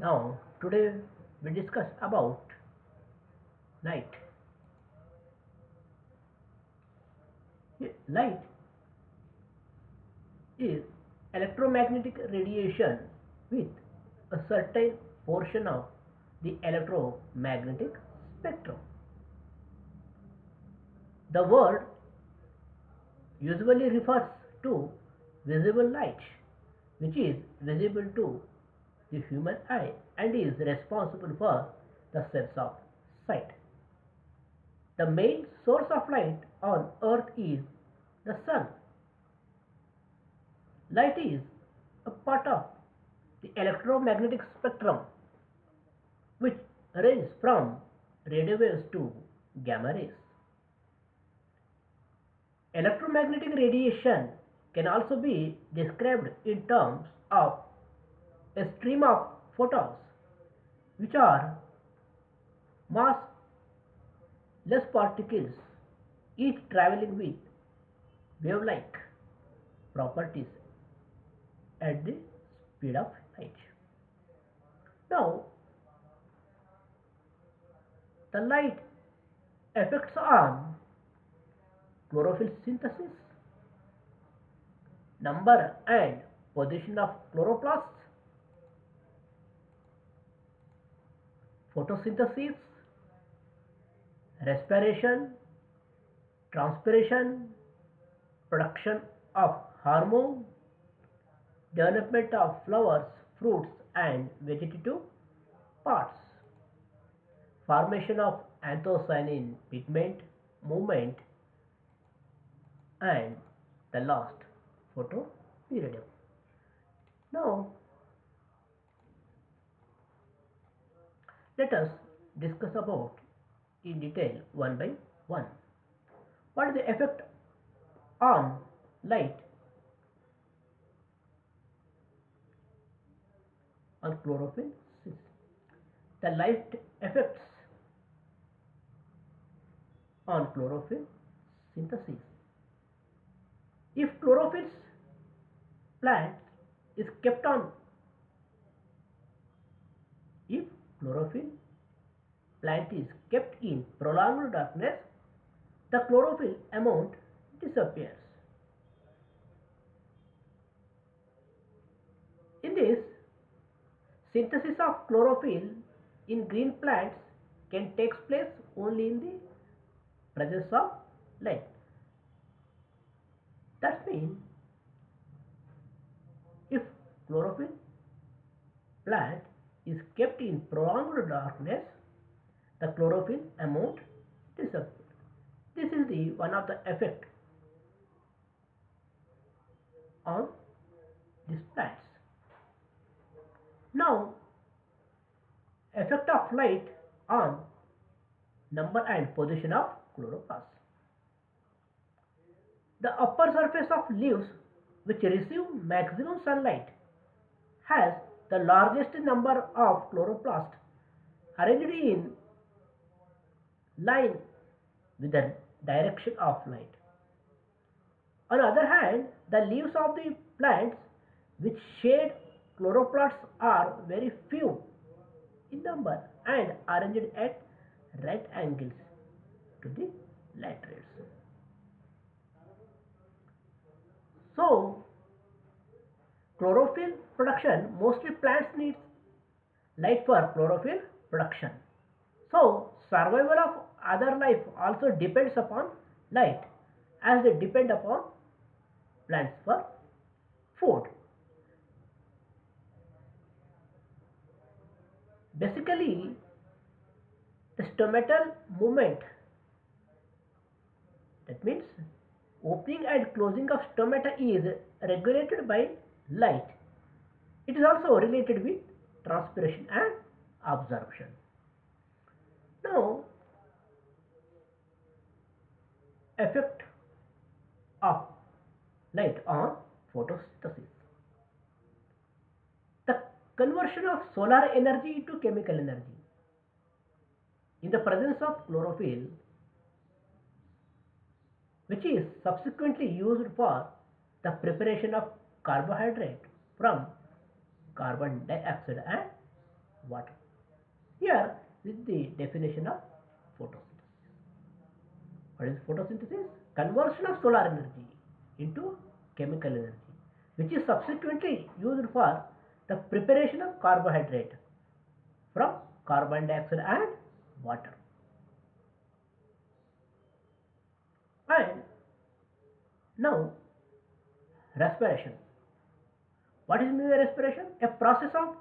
Now, today we discuss about light. Light is electromagnetic radiation with a certain portion of the electromagnetic spectrum. The word usually refers to visible light, which is visible to the human eye and is responsible for the sense of sight. The main source of light on earth is the sun. Light is a part of the electromagnetic spectrum which ranges from radio waves to gamma rays. Electromagnetic radiation can also be described in terms of a stream of photons which are massless particles, each traveling with wave-like properties at the speed of light. Now, the light effects on chlorophyll synthesis, number and position of chloroplasts, photosynthesis, respiration, transpiration, production of hormone, development of flowers, fruits and vegetative parts, formation of anthocyanin pigment, movement and the last photoperiodium. Now let us discuss about in detail one by one. What is the effect on light on chlorophyll? The light effects on chlorophyll synthesis. If chlorophyll plant is kept on if chlorophyll plant is kept in prolonged darkness, the chlorophyll amount disappears. In this, synthesis of chlorophyll in green plants can take place only in the presence of light. That means if chlorophyll plant is kept in prolonged darkness, the chlorophyll amount disappears. This is the one of the effect on these plants. Now, effect of light on number and position of chloroplasts. The upper surface of leaves which receive maximum sunlight has the largest number of chloroplasts arranged in line with the direction of light. On the other hand, the leaves of the plants which shade chloroplasts are very few in number and arranged at right angles to the light rays. So, chlorophyll production, mostly plants need light for chlorophyll production. So, survival of other life also depends upon light as they depend upon plants for food. Basically, the stomatal movement, that means opening and closing of stomata, is regulated by light. It is also related with transpiration and absorption. Now, effect of light on photosynthesis. The conversion of solar energy to chemical energy. In the presence of chlorophyll, which is subsequently used for the preparation of carbohydrate from carbon dioxide and water. Here is the definition of photosynthesis. What is photosynthesis? Conversion of solar energy into chemical energy, which is subsequently used for the preparation of carbohydrate from carbon dioxide and water. And now respiration. What is meant by respiration? A process of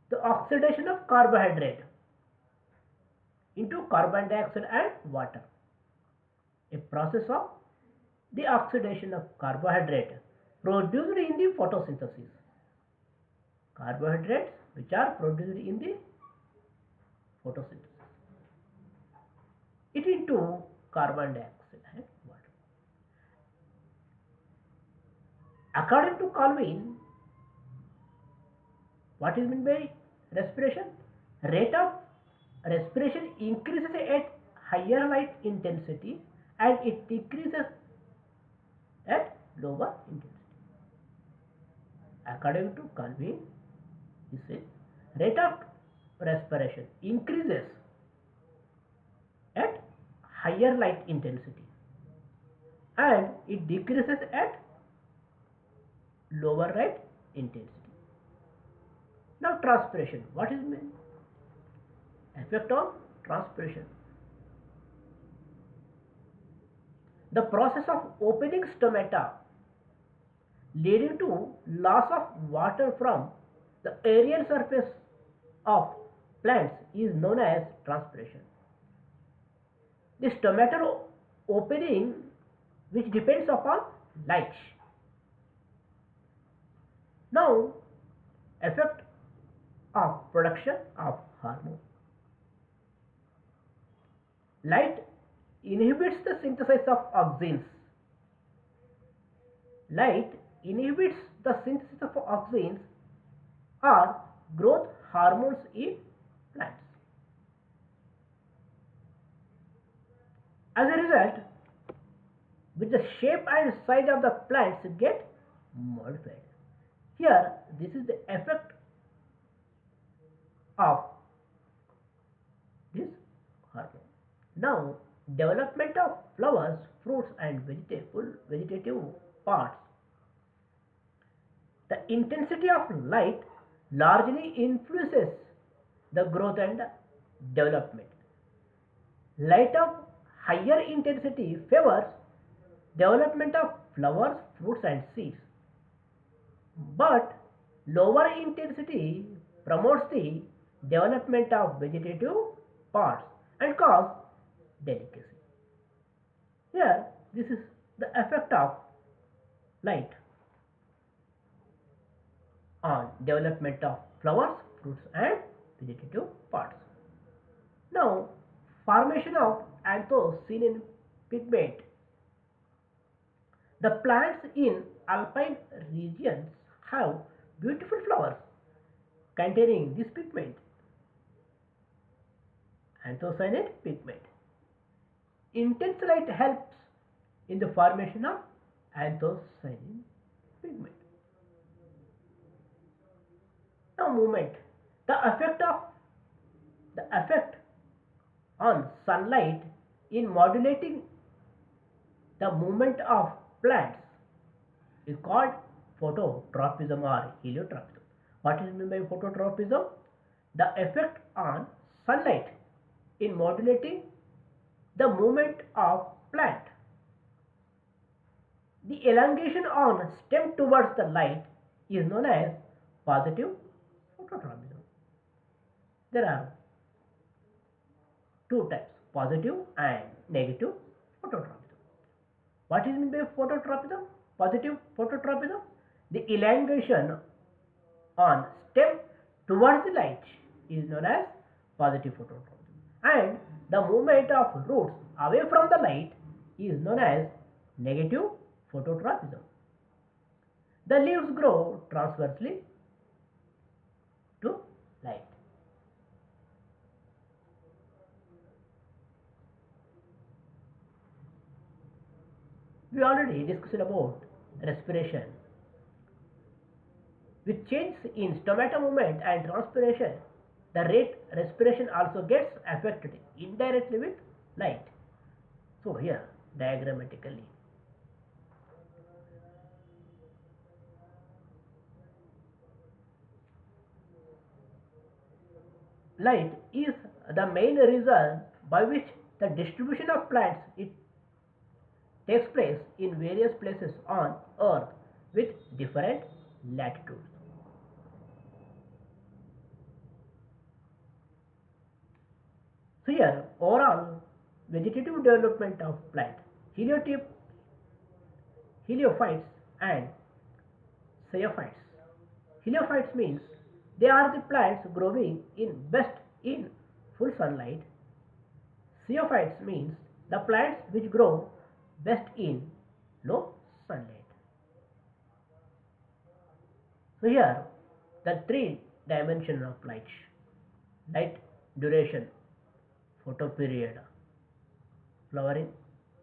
the oxidation of carbohydrate into carbon dioxide and water. A process of the oxidation of carbohydrate produced in the photosynthesis. Carbohydrates which are produced in the photosynthesis. It into carbon dioxide and water. According to Calvin, what is meant by respiration? Rate of respiration increases at higher light intensity and it decreases at lower intensity. According to Calvin, he says rate of respiration increases at higher light intensity and it decreases at lower light intensity. Now transpiration. What is mean? Effect on transpiration. The process of opening stomata leading to loss of water from the aerial surface of plants is known as transpiration. The stomatal opening which depends upon light. Now effect of production of hormone. Light inhibits the synthesis of auxins. Light inhibits the synthesis of auxins or growth hormones in plants. As a result, with the shape and size of the plants get modified. Here, this is the effect of this hormone. Now, development of flowers, fruits and vegetative parts. The intensity of light largely influences the growth and development. Light of higher intensity favors development of flowers, fruits and seeds. But lower intensity promotes the development of vegetative parts and cause delicacy. Here, this is the effect of light on development of flowers, fruits and vegetative parts. Now, formation of anthocyanin pigment. The plants in alpine regions have beautiful flowers containing this pigment, anthocyanin pigment. Intense light helps in the formation of anthocyanin pigment. Now movement. The effect on sunlight in modulating the movement of plants is called phototropism or heliotropism. What is meant by phototropism? The effect on sunlight in modulating the movement of plant. The elongation on stem towards the light is known as positive phototropism. There are two types, positive and negative phototropism. What is meant by phototropism? Positive phototropism, the elongation on stem towards the light is known as positive phototropism, and the movement of roots away from the light is known as negative phototropism. The leaves grow transversely to light. We already discussed about respiration. With change in stomata movement and transpiration, the rate respiration also gets affected indirectly with light. So here diagrammatically, light is the main reason by which the distribution of plants it takes place in various places on earth with different latitudes. So here overall vegetative development of plant, heliotype, heliophytes and Pseuophytes. Heliophytes means they are the plants growing in best in full sunlight. Pseuophytes means the plants which grow best in low sunlight. So here the three dimension of light: light duration, photoperiod, flowering,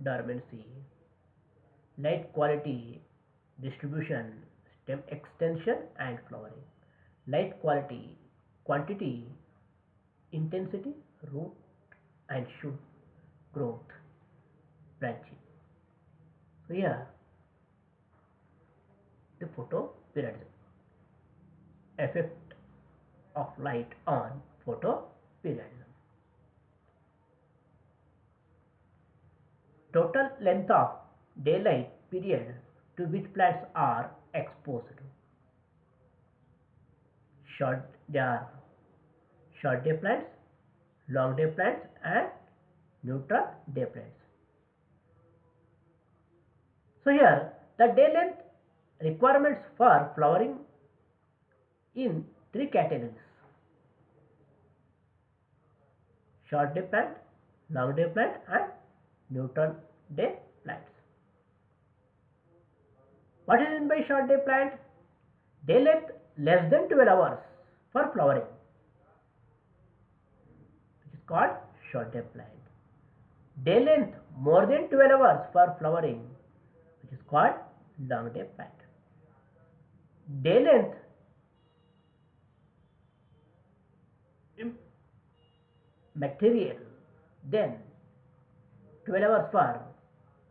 dormancy, light quality, distribution, stem extension and flowering, light quality, quantity, intensity, root and shoot, growth, branching. So here the photoperiodism, effect of light on photoperiodism. Total length of daylight period to which plants are exposed. Short They are short day plants, long day plants and neutral day plants. So here the day length requirements for flowering in three categories: short day plant, long day plant and neutral day plants. What is meant by short day plant? Day length less than 12 hours for flowering, which is called short day plant. Day length more than 12 hours for flowering, which is called long day plant. Day length material then 12 hours for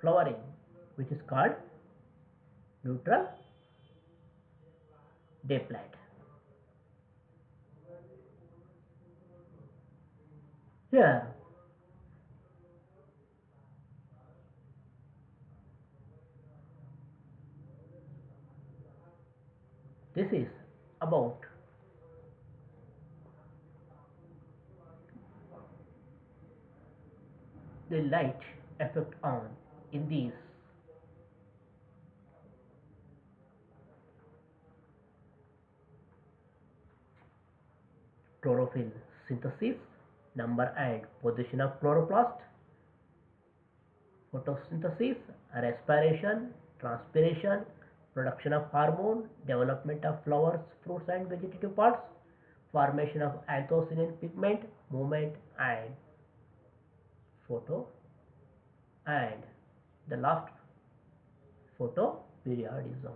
flowering, which is called neutral day plant. Here this is about the light effect on in these chlorophyll synthesis, number and position of chloroplast, photosynthesis, respiration, transpiration, production of hormone, development of flowers, fruits and vegetative parts, formation of anthocyanin pigment, movement and photo, and the last photoperiodism.